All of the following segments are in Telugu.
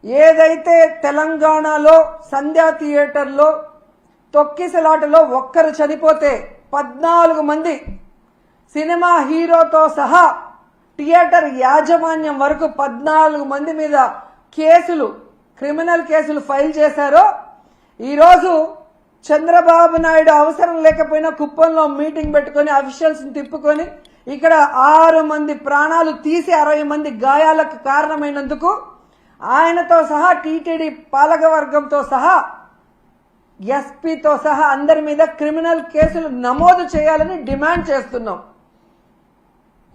ఏదైతే తెలంగాణలో సంధ్యా థియేటర్లో తొక్కిసలాటలో ఒక్కరు చనిపోతే 14 మంది సినిమా హీరోతో సహా థియేటర్ యాజమాన్యం వరకు 14 మంది మీద కేసులు, క్రిమినల్ కేసులు ఫైల్ చేశారో, ఈరోజు చంద్రబాబు నాయుడు అవసరం లేకపోయినా కుప్పంలో మీటింగ్ పెట్టుకుని అఫీషియల్స్ తిప్పుకొని ఇక్కడ 6 మంది ప్రాణాలు తీసి 60 మంది గాయాలకు కారణమైనందుకు ఆయనతో సహా టీటీడీ పాలకవర్గంతో సహా ఎస్పీతో సహా అందరి మీద క్రిమినల్ కేసులు నమోదు చేయాలని డిమాండ్ చేస్తున్నాం.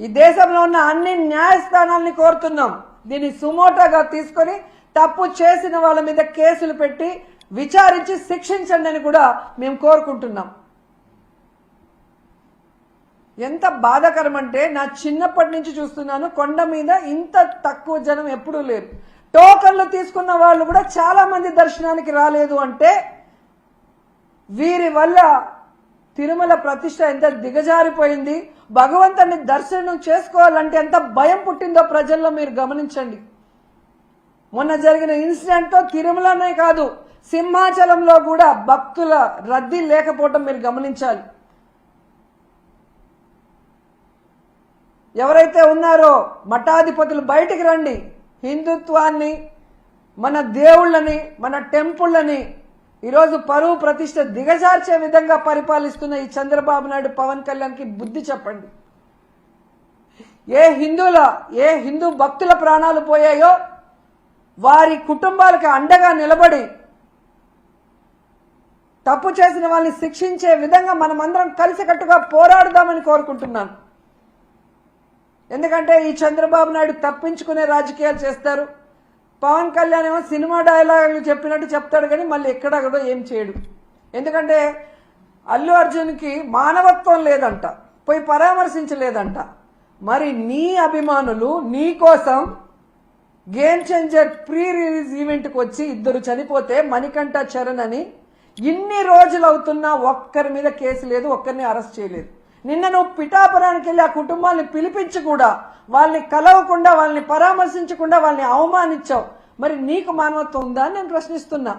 ఈ దేశంలో ఉన్న అన్ని న్యాయస్థానాలని కోరుతున్నాం. దీన్ని సుమోటోగా తీసుకొని తప్పు చేసిన వాళ్ళ మీద కేసులు పెట్టి విచారించి శిక్షించండి అని కూడా మేము కోరుకుంటున్నాం. ఎంత బాధాకరం అంటే, నా చిన్నప్పటి నుంచి చూస్తున్నాను, కొండ మీద ఇంత తక్కువ జనం ఎప్పుడూ లేరు. టోకన్లు తీసుకున్న వాళ్ళు కూడా చాలా మంది దర్శనానికి రాలేదు అంటే వీరి వల్ల తిరుమల ప్రతిష్ట ఎంత దిగజారిపోయింది, భగవంతుని దర్శనం చేసుకోవాలంటే ఎంత భయం పుట్టిందో ప్రజల్లో మీరు గమనించండి. మొన్న జరిగిన ఇన్సిడెంట్తో తిరుమలనే కాదు, సింహాచలంలో కూడా భక్తుల రద్దీ లేకపోవడం మీరు గమనించాలి. ఎవరైతే ఉన్నారో మఠాధిపతులు బయటికి రండి. హిందుత్వాన్ని, మన దేవుళ్ళని, మన టెంపుళ్ళని ఈరోజు పరువు ప్రతిష్ట దిగజార్చే విధంగా పరిపాలిస్తున్న ఈ చంద్రబాబు నాయుడు, పవన్ కళ్యాణ్కి బుద్ధి చెప్పండి. ఏ హిందూ భక్తుల ప్రాణాలు పోయాయో వారి కుటుంబాలకు అండగా నిలబడి తప్పు చేసిన వాళ్ళని శిక్షించే విధంగా మనమందరం కలిసికట్టుగా పోరాడదామని కోరుకుంటున్నాను. ఎందుకంటే ఈ చంద్రబాబు నాయుడు తప్పించుకునే రాజకీయాలు చేస్తారు. పవన్ కళ్యాణ్ ఏమో సినిమా డైలాగులు చెప్పినట్టు చెప్తాడు కానీ మళ్ళీ ఎక్కడ కూడా ఏం చేయడు. ఎందుకంటే అల్లు అర్జున్కి మానవత్వం లేదంట, పోయి పరామర్శించలేదంట. మరి నీ అభిమానులు నీ కోసం గేమ్ చేంజర్ ప్రీ రిలీజ్ ఈవెంట్కి వచ్చి 2 చనిపోతే మణికంఠ చరణ్ అని ఇన్ని రోజులు అవుతున్నా ఒక్కరి మీద కేసు లేదు, ఒక్కరిని అరెస్ట్ చేయలేదు. నిన్న నువ్వు పిఠాపురానికి వెళ్ళి ఆ కుటుంబాన్ని పిలిపించి కూడా వాళ్ళని కలవకుండా, వాళ్ళని పరామర్శించకుండా వాళ్ళని అవమానించావు. మరి నీకు మానవత్వం ఉందా అని నేను ప్రశ్నిస్తున్నా.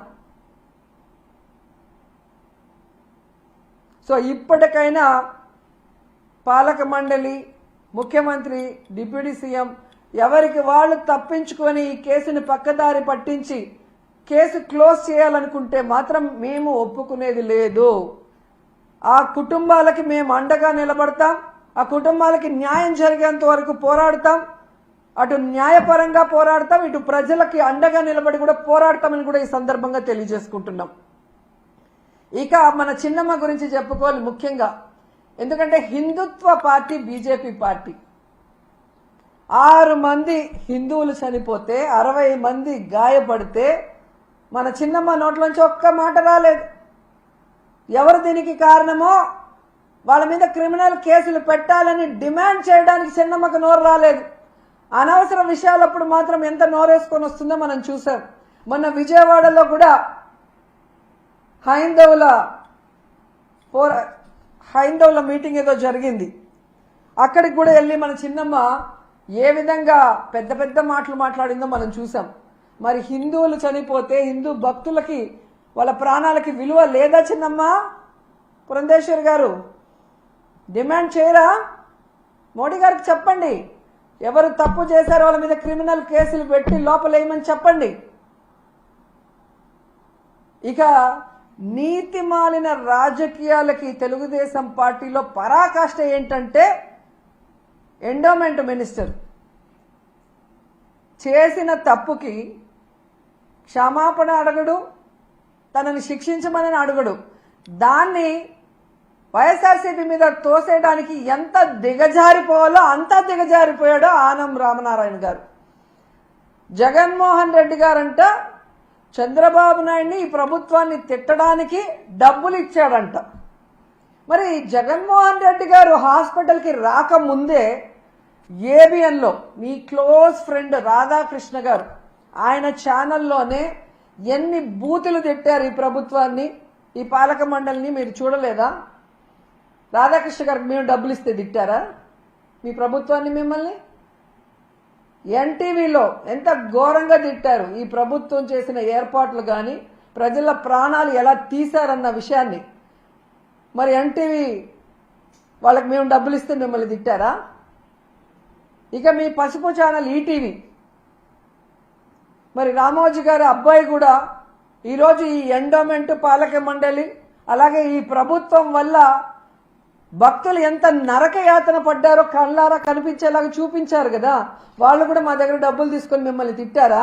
సో ఇప్పటికైనా పాలక మండలి, ముఖ్యమంత్రి, డిప్యూటీ సీఎం ఎవరికి వాళ్ళు తప్పించుకొని ఈ కేసుని పక్కదారి పట్టించి కేసు క్లోజ్ చేయాలనుకుంటే మాత్రం మేము ఒప్పుకునేది లేదు. ఆ కుటుంబాలకి మేము అండగా నిలబడతాం. ఆ కుటుంబాలకి న్యాయం జరిగేంత వరకు పోరాడతాం. అటు న్యాయపరంగా పోరాడతాం, ఇటు ప్రజలకి అండగా నిలబడి కూడా పోరాడతామని కూడా ఈ సందర్భంగా తెలియజేసుకుంటున్నాం. ఇక మన చిన్నమ్మ గురించి చెప్పుకోవాలి ముఖ్యంగా. ఎందుకంటే హిందుత్వ పార్టీ బీజేపీ పార్టీ. 6 మంది హిందువులు చనిపోతే 60 మంది గాయపడితే మన చిన్నమ్మ నోట్లోంచి ఒక్క మాట రాలేదు. ఎవరు దీనికి కారణమో వాళ్ళ మీద క్రిమినల్ కేసులు పెట్టాలని డిమాండ్ చేయడానికి చిన్నమ్మకు నోరు రాలేదు. అనవసర విషయాలప్పుడు మాత్రం ఎంత నోరేసుకొని వస్తుందో మనం చూసాం. మొన్న విజయవాడలో కూడా హైందవుల మీటింగ్ ఏదో జరిగింది. అక్కడికి కూడా వెళ్ళి మన చిన్నమ్మ ఏ విధంగా పెద్ద పెద్ద మాటలు మాట్లాడిందో మనం చూసాం. మరి హిందువులు చనిపోతే హిందూ భక్తులకి, వాళ్ళ ప్రాణాలకి విలువ లేదా చిన్నమ్మ? పురంధేశ్వరి గారు డిమాండ్ చేయరా? మోడీ గారికి చెప్పండి, ఎవరు తప్పు చేశారో వాళ్ళ మీద క్రిమినల్ కేసులు పెట్టి లోపలేయమని చెప్పండి. ఇక నీతిమాలిన రాజకీయాలకి తెలుగుదేశం పార్టీలో పరాకాష్ట ఏంటంటే, ఎండోమెంట్ మినిస్టర్ చేసిన తప్పుకి క్షమాపణ అడగడు, తనని శిక్షించమని అడగడు. దాన్ని వైఎస్ఆర్సీపీ మీద తోసేయడానికి ఎంత దిగజారిపోవాలో అంత దిగజారిపోయాడో ఆనం రామనారాయణ గారు. జగన్మోహన్ రెడ్డి గారంట చంద్రబాబు నాయుడిని, ఈ ప్రభుత్వాన్ని తిట్టడానికి డబ్బులు ఇచ్చాడంట. మరి జగన్మోహన్ రెడ్డి గారు హాస్పిటల్కి రాకముందే ఏబిఎన్లో మీ క్లోజ్ ఫ్రెండ్ రాధాకృష్ణ గారు ఆయన ఛానల్లోనే ఎన్ని బూతులు తిట్టారు ఈ ప్రభుత్వాన్ని, ఈ పాలక మండలిని మీరు చూడలేదా? రాధాకృష్ణ గారికి మేము డబ్బులు ఇస్తే తిట్టారా మీ ప్రభుత్వాన్ని? మిమ్మల్ని ఎన్టీవీలో ఎంత ఘోరంగా తిట్టారు ఈ ప్రభుత్వం చేసిన ఏర్పాట్లు కానీ ప్రజల ప్రాణాలు ఎలా తీశారన్న విషయాన్ని. మరి ఎన్టీవీ వాళ్ళకి మేము డబ్బులు ఇస్తే మిమ్మల్ని తిట్టారా? ఇక మీ పసుపు ఛానల్ ఈటీవీ, మరి రామోజీ గారి అబ్బాయి కూడా ఈరోజు ఈ ఎండోమెంట్ పాలక మండలి అలాగే ఈ ప్రభుత్వం వల్ల భక్తులు ఎంత నరక యాతన పడ్డారో కళ్ళారా కనిపించేలాగా చూపించారు కదా. వాళ్ళు కూడా మా దగ్గర డబ్బులు తీసుకొని మిమ్మల్ని తిట్టారా?